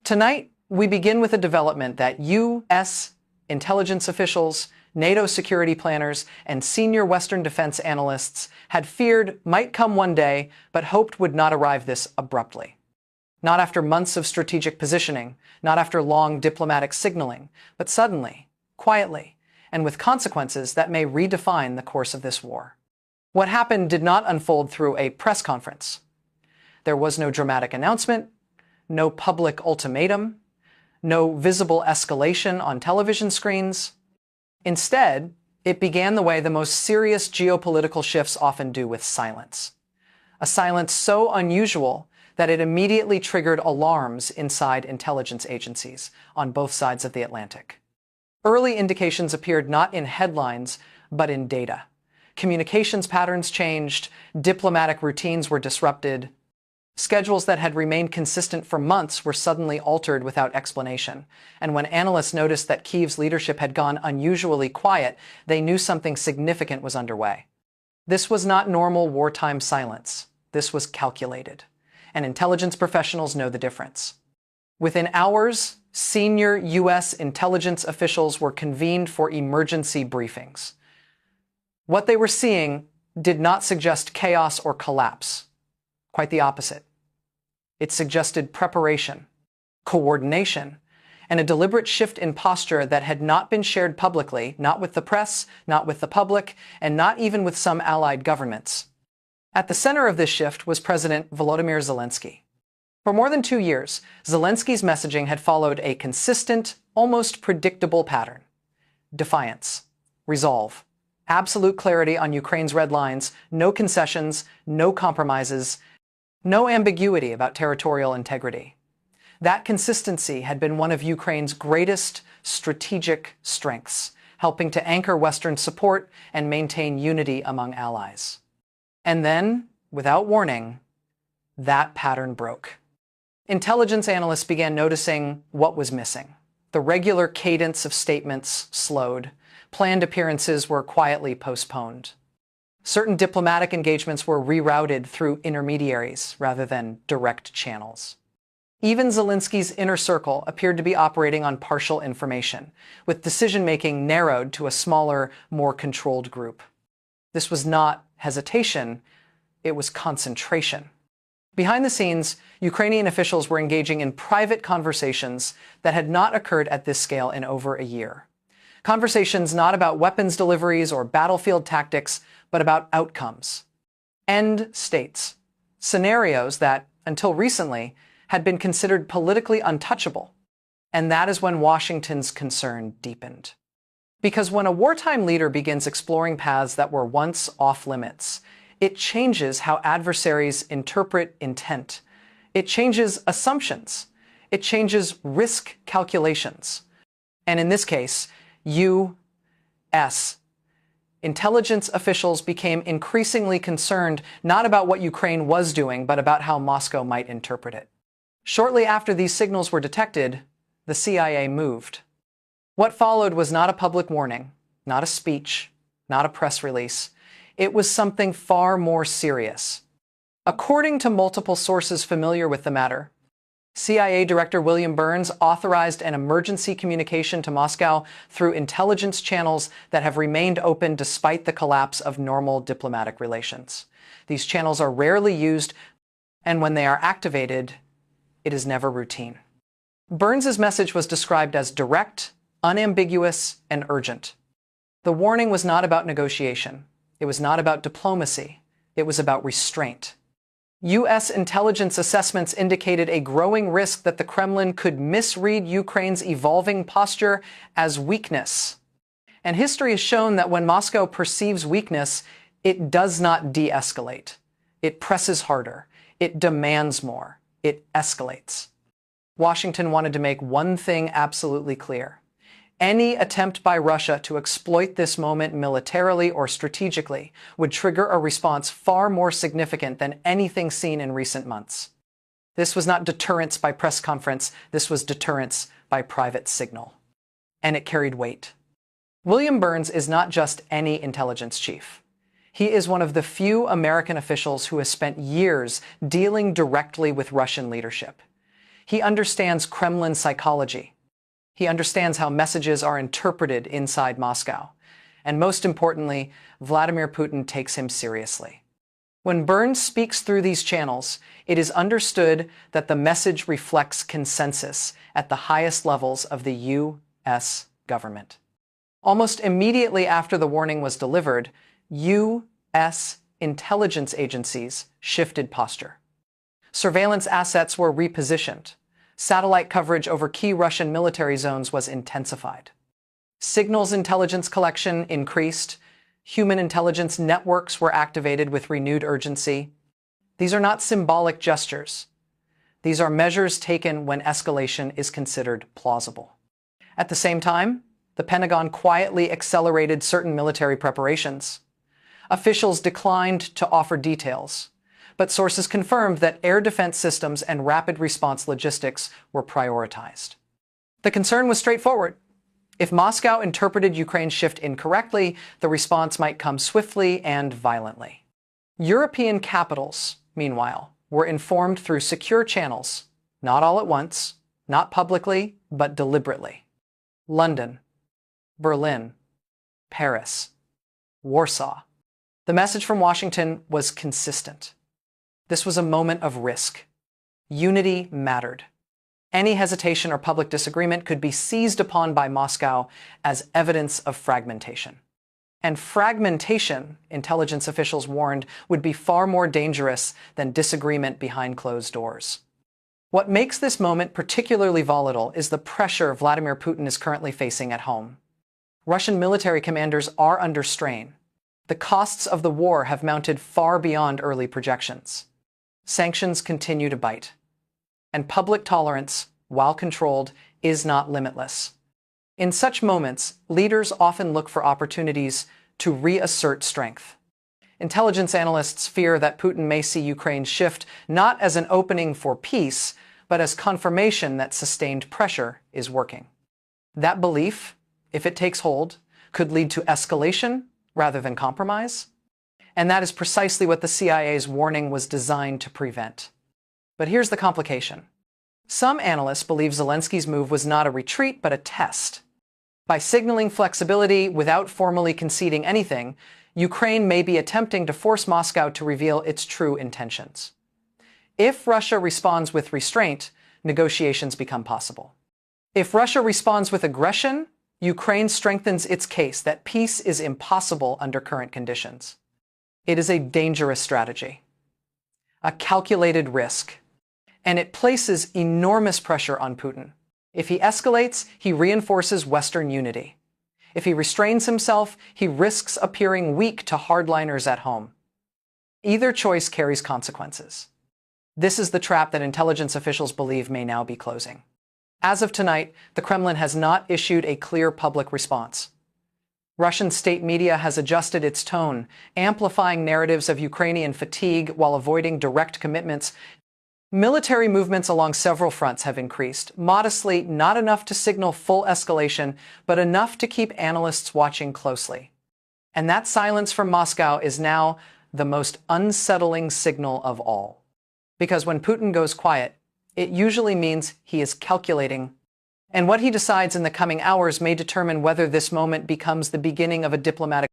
Tonight, we begin with a development that U.S. intelligence officials, NATO security planners, and senior Western defense analysts had feared might come one day, but hoped would not arrive this abruptly. Not after months of strategic positioning, not after long diplomatic signaling, but suddenly, quietly, and with consequences that may redefine the course of this war. What happened did not unfold through a press conference. There was no dramatic announcement, no public ultimatum, no visible escalation on television screens. Instead, it began the way the most serious geopolitical shifts often do, with silence. A silence so unusual that it immediately triggered alarms inside intelligence agencies on both sides of the Atlantic. Early indications appeared not in headlines, but in data. Communications patterns changed, diplomatic routines were disrupted. Schedules that had remained consistent for months were suddenly altered without explanation. And when analysts noticed that Kyiv's leadership had gone unusually quiet, they knew something significant was underway. This was not normal wartime silence. This was calculated. And intelligence professionals know the difference. Within hours, senior U.S. intelligence officials were convened for emergency briefings. What they were seeing did not suggest chaos or collapse. Quite the opposite. It suggested preparation, coordination, and a deliberate shift in posture that had not been shared publicly, not with the press, not with the public, and not even with some allied governments. At the center of this shift was President Volodymyr Zelensky. For more than 2 years, Zelensky's messaging had followed a consistent, almost predictable pattern. Defiance, resolve, absolute clarity on Ukraine's red lines, no concessions, no compromises, no ambiguity about territorial integrity. That consistency had been one of Ukraine's greatest strategic strengths, helping to anchor Western support and maintain unity among allies. And then, without warning, that pattern broke. Intelligence analysts began noticing what was missing. The regular cadence of statements slowed. Planned appearances were quietly postponed. Certain diplomatic engagements were rerouted through intermediaries rather than direct channels. Even Zelensky's inner circle appeared to be operating on partial information, with decision-making narrowed to a smaller, more controlled group. This was not hesitation, it was concentration. Behind the scenes, Ukrainian officials were engaging in private conversations that had not occurred at this scale in over a year. Conversations not about weapons deliveries or battlefield tactics, but about outcomes, end states, scenarios that, until recently, had been considered politically untouchable. And that is when Washington's concern deepened. Because when a wartime leader begins exploring paths that were once off-limits, it changes how adversaries interpret intent. It changes assumptions. It changes risk calculations. And in this case, U.S. intelligence officials became increasingly concerned not about what Ukraine was doing, but about how Moscow might interpret it. Shortly after these signals were detected, the CIA moved. What followed was not a public warning, not a speech, not a press release. It was something far more serious. According to multiple sources familiar with the matter, CIA Director William Burns authorized an emergency communication to Moscow through intelligence channels that have remained open despite the collapse of normal diplomatic relations. These channels are rarely used, and when they are activated, it is never routine. Burns's message was described as direct, unambiguous, and urgent. The warning was not about negotiation. It was not about diplomacy. It was about restraint. U.S. intelligence assessments indicated a growing risk that the Kremlin could misread Ukraine's evolving posture as weakness. And history has shown that when Moscow perceives weakness, it does not de-escalate. It presses harder. It demands more. It escalates. Washington wanted to make one thing absolutely clear. Any attempt by Russia to exploit this moment militarily or strategically would trigger a response far more significant than anything seen in recent months. This was not deterrence by press conference, this was deterrence by private signal. And it carried weight. William Burns is not just any intelligence chief. He is one of the few American officials who has spent years dealing directly with Russian leadership. He understands Kremlin psychology. He understands how messages are interpreted inside Moscow. And most importantly, Vladimir Putin takes him seriously. When Burns speaks through these channels, it is understood that the message reflects consensus at the highest levels of the U.S. government. Almost immediately after the warning was delivered, U.S. intelligence agencies shifted posture. Surveillance assets were repositioned. Satellite coverage over key Russian military zones was intensified. Signals intelligence collection increased. Human intelligence networks were activated with renewed urgency. These are not symbolic gestures. These are measures taken when escalation is considered plausible. At the same time, the Pentagon quietly accelerated certain military preparations. Officials declined to offer details, but sources confirmed that air defense systems and rapid response logistics were prioritized. The concern was straightforward. If Moscow interpreted Ukraine's shift incorrectly, the response might come swiftly and violently. European capitals, meanwhile, were informed through secure channels, not all at once, not publicly, but deliberately. London, Berlin, Paris, Warsaw. The message from Washington was consistent. This was a moment of risk. Unity mattered. Any hesitation or public disagreement could be seized upon by Moscow as evidence of fragmentation. And fragmentation, intelligence officials warned, would be far more dangerous than disagreement behind closed doors. What makes this moment particularly volatile is the pressure Vladimir Putin is currently facing at home. Russian military commanders are under strain. The costs of the war have mounted far beyond early projections. Sanctions continue to bite. And public tolerance, while controlled, is not limitless. In such moments, leaders often look for opportunities to reassert strength. Intelligence analysts fear that Putin may see Ukraine's shift not as an opening for peace, but as confirmation that sustained pressure is working. That belief, if it takes hold, could lead to escalation rather than compromise. And that is precisely what the CIA's warning was designed to prevent. But here's the complication. Some analysts believe Zelensky's move was not a retreat, but a test. By signaling flexibility without formally conceding anything, Ukraine may be attempting to force Moscow to reveal its true intentions. If Russia responds with restraint, negotiations become possible. If Russia responds with aggression, Ukraine strengthens its case that peace is impossible under current conditions. It is a dangerous strategy, a calculated risk, and it places enormous pressure on Putin. If he escalates, he reinforces Western unity. If he restrains himself, he risks appearing weak to hardliners at home. Either choice carries consequences. This is the trap that intelligence officials believe may now be closing. As of tonight, the Kremlin has not issued a clear public response. Russian state media has adjusted its tone, amplifying narratives of Ukrainian fatigue while avoiding direct commitments. Military movements along several fronts have increased, modestly, not enough to signal full escalation, but enough to keep analysts watching closely. And that silence from Moscow is now the most unsettling signal of all. Because when Putin goes quiet, it usually means he is calculating. And what he decides in the coming hours may determine whether this moment becomes the beginning of a diplomatic